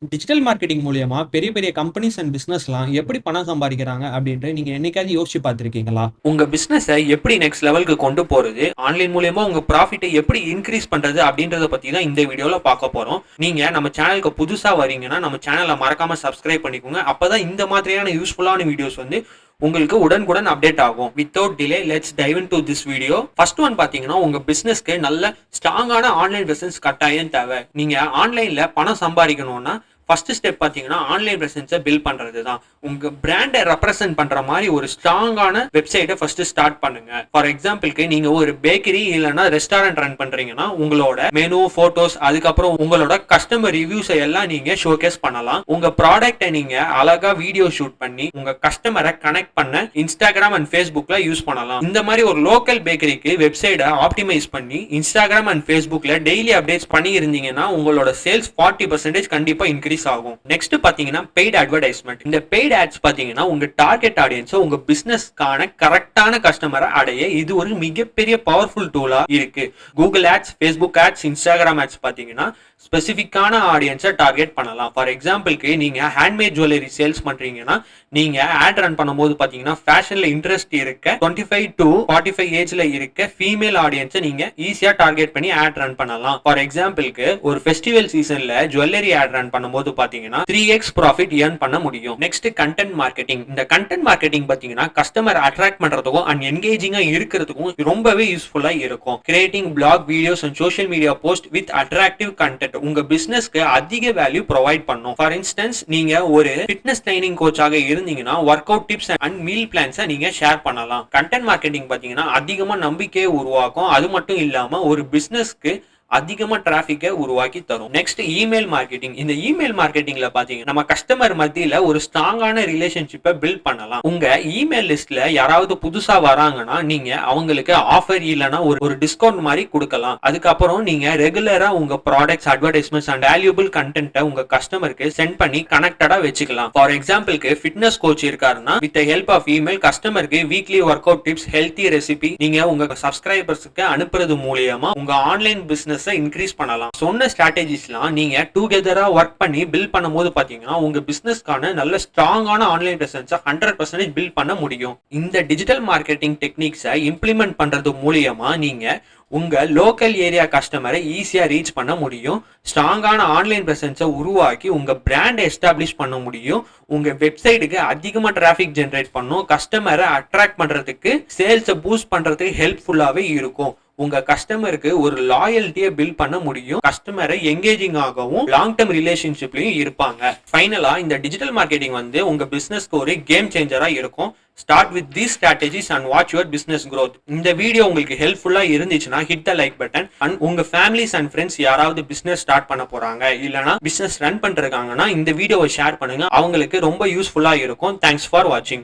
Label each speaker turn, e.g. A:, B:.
A: Digital marketing மூலியமா பெரிய பெரிய கம்பெனிஸ் அண்ட் பிசினஸ்லாம் எப்படி பணம் சம்பாதிக்கிறாங்க அப்படின்ட்டு நீங்க என்னைக்காவது யோசிச்சு பார்த்திருக்கீங்களா?
B: உங்க பிசினஸ எப்படி நெக்ஸ்ட் லெவலுக்கு கொண்டு போறது, ஆன்லைன் மூலியமா உங்க ப்ராஃபிட்ட எப்படி இன்கிரீஸ் பண்றது அப்படின்றத பத்தி தான் இந்த வீடியோல பார்க்க போறோம். நீங்க நம்ம சேனலுக்கு புதுசா வரீங்கன்னா, நம்ம சேனல மறக்காம சப்ஸ்கிரைப் பண்ணிக்கோங்க. அப்பதான் இந்த மாதிரியான யூஸ்ஃபுல்லான வீடியோஸ் உங்களுக்கு உடனுக்குடன் அப்டேட் ஆகும். Without delay let's dive into this video. First one பாத்தீங்கன்னா, உங்க பிசினஸ்க்கு நல்ல ஸ்ட்ராங்கான ஆன்லைன் பிரசன்ஸ் கட்டாயம் தேவை. நீங்க ஆன்லைன்ல பணம் சம்பாதிக்கணும்னா ஃபர்ஸ்ட் ஸ்டெப் பாத்தீங்கன்னா ஆன்லைன் பிரசன்ஸை பில்ட் பண்றது தான். உங்க பிராண்டை ரெப்ரசென்ட் பண்ற மாதிரி ஒரு ஸ்ட்ராங்கான வெப்சைட்டை ஃபர்ஸ்ட் ஸ்டார்ட் பண்ணுங்க. ஃபார் எக்ஸாம்பிளுக்கு நீங்க ஒரு பேக்கரி இல்லைன்னா ரெஸ்டாரண்ட் ரன் பண்றீங்கன்னா உங்களோட மெனு, போட்டோஸ், அதுக்கப்புறம் உங்களோட கஸ்டமர் ரிவ்யூஸை எல்லாம் நீங்க ஷோகேஸ் பண்ணலாம். உங்க ப்ராடக்ட்டை நீங்க அழகா வீடியோ ஷூட் பண்ணி உங்க கஸ்டமரை கனெக்ட் பண்ண இன்ஸ்டாகிராம் அண்ட் ஃபேஸ்புக்ல யூஸ் பண்ணலாம். இந்த மாதிரி ஒரு லோக்கல் பேக்கரிக்கு வெப்சைட்டை ஆப்டிமைஸ் பண்ணி இன்ஸ்டாகிராம் அண்ட் ஃபேஸ்புக்ல டெய்லி அப்டேட்ஸ் பண்ணி இருந்தீங்கன்னா உங்களோட சேல்ஸ் 40% கண்டிப்பா இன்க்ரீஸ் ஆகும். நெக்ஸ்ட் பாத்தீங்கன்னா பெய்ட் அட்வர்டைஸ்மெண்ட். இந்த பெய்ட் ஆட்ஸ் பாத்தீங்கன்னா உங்க டார்கெட் ஆடியன்ஸ் உங்க பிசினஸ்க்கான கரெக்டான கஸ்டமரை அடைய இது ஒரு மிகப்பெரிய பவர்ஃபுல் டூலா இருக்கு. Google ads, Facebook ads, Instagram ads பாத்தீங்கன்னா ஸ்பெசிபிக்கான ஆடியன்ஸை டார்கெட் பண்ணலாம். ஃபார் எக்ஸாம்பிளுக்கு நீங்க ஹேண்ட்மேட் ஜுவல்லரி சேல்ஸ் பண்றீங்கன்னா நீங்க ஆட் ரன் பண்ணும்போது பாத்தீங்கன்னா ஃபேஷன்ல இன்ட்ரெஸ்ட் இருக்க 25 to 45 ஏஜ்ல இருக்க ஃபீமேல் ஆடியன்ஸை நீங்க ஈஸியா டார்கெட் பண்ணி ஆட் ரன் பண்ணலாம். ஃபார் எக்ஸாம்பிளுக்கு ஒரு ஃபெஸ்டிவல் சீசன்ல ஜுவல்லரி ஆட் ரன் பண்ணும்போது பாத்தீங்கன்னா 3x ப்ராஃபிட் ஏர்ன் பண்ண முடியும். Next content marketing. இந்த கண்டென்ட் மார்க்கெட்டிங் பாத்தீங்கன்னா கஸ்டமர் அட்ராக்ட் பண்றதுக்கும் அண்ட் என்கேஜிங்கா இருக்கிறதுக்கும் ரொம்பவே யூஸ்ஃபுல்லா இருக்கும். Creating blog, videos and social media post with attractive content உங்க பிசினஸ்க்கு அதிக வேல்யூ ப்ரொவைட் பண்ணும். ஃபார் இன்ஸ்டன்ஸ் நீங்க ஒரு ஃபிட்னஸ் ட்ரைனிங் கோச்சாக இருந்தீங்கன்னா work out tips and meal பிளான்ஸை நீங்க ஷேர் பண்ணலாம். கண்டென்ட் மார்க்கெட்டிங் பாத்தீங்கன்னா அதிகமா நம்பிக்கையை உருவாக்கும். அது மட்டும் இல்லாம ஒரு பிசினஸ்க்கு அதிகமா டிராபிக்கை உருவாக்கி தரும். Next email marketing. இந்த இமெயில் மார்க்கெட்டிங்ல பாத்தீங்கன்னா நம்ம கஸ்டமர் மத்தியில ஒரு ஸ்ட்ராங்கான ரிலேஷன்ஷிப்பை பில்ட் பண்ணலாம். உங்க இமெயில் லிஸ்ட்ல யாராவது புதுசா வராங்கன்னா நீங்க அவங்களுக்கு ஆஃபர் இல்லைன்னா ஒரு டிஸ்கவுண்ட் மாதிரி கொடுக்கலாம். அதுக்கப்புறம் நீங்க ரெகுலரா உங்க ப்ராடக்ட்ஸ், அட்வர்டைஸ்மெண்ட்ஸ் அண்ட் வேல்யூபிள் கண்டென்ட்டை உங்க கஸ்டமருக்கு சென்ட் பண்ணி கனெக்டடா வச்சுக்கலாம். ஃபார் எக்ஸாம்பிளுக்கு ஃபிட்னஸ் கோச் இருக்காருன்னா வித் ஹெல்ப் ஆஃப் இமெயில் கஸ்டமருக்கு weekly work out tips, healthy recipe நீங்க உங்க சப்ஸ்கிரைபர்ஸ்க்கு அனுப்புறது மூலியமா உங்க ஆன்லைன் பிசினஸ் இன்க்ரீஸ் பண்ணலாம். சொன்ன ஸ்ட்ராட்டஜிஸ்லாம் நீங்க டுகெதரா ஒர்க் பண்ணி பில்ட் பண்ணும்போது பாத்தீங்கன்னா உங்க பிசினஸ்க்கான நல்ல ஸ்ட்ராங்கான ஆன்லைன் பிரசன்ஸை 100% பில்ட் பண்ண முடியும். இந்த டிஜிட்டல் மார்க்கெட்டிங் டெக்னிக்ஸை இம்ப்ளிமெண்ட் பண்றது மூலியமா நீங்க உங்க லோக்கல் ஏரியா கஸ்டமரை ஈஸியா ரீச் பண்ண முடியும். ஸ்ட்ராங்கான ஆன்லைன் பிரசன்ஸை உருவாக்கி உங்க பிராண்ட் எஸ்டாப்ளிஷ் பண்ண முடியும். உங்க வெப்சைட்டுக்கு அதிகமா டிராபிக் ஜெனரேட் பண்ணும். கஸ்டமரை அட்ராக்ட் பண்றதுக்கு, சேல்ஸை பூஸ்ட் பண்றதுக்கு ஹெல்ப்ஃபுல்லாவே இருக்கும். உங்க கஸ்டமருக்கு ஒரு லாயல்ட்டியை பில்ட் பண்ண முடியும். கஸ்டமரை எங்கேஜிங் ஆகவும் லாங் டர்ம் ரிலேஷன்ஷிப்லயும் இருப்பாங்க. ஃபைனலா இந்த டிஜிட்டல் மார்க்கெட்டிங் உங்க பிசினஸ்க்கு ஒரு கேம் சேஞ்சரா இருக்கும். Start with these strategies and watch your business growth. இந்த வீடியோ உங்களுக்கு ஹெல்ப்ஃபுல்லா இருந்துச்சுன்னா hit the like button. And உங்க ஃபேமிலிஸ் அண்ட் ஃப்ரெண்ட்ஸ் யாராவது பிசினஸ் ஸ்டார்ட் பண்ண போறாங்க இல்லனா பிசினஸ் ரன் பண்றாங்கன்னா இந்த வீடியோவை ஷேர் பண்ணுங்க. அவங்களுக்கு ரொம்ப யூஸ்ஃபுல்லா இருக்கும். தேங்க்ஸ் ஃபார் வாட்சிங்.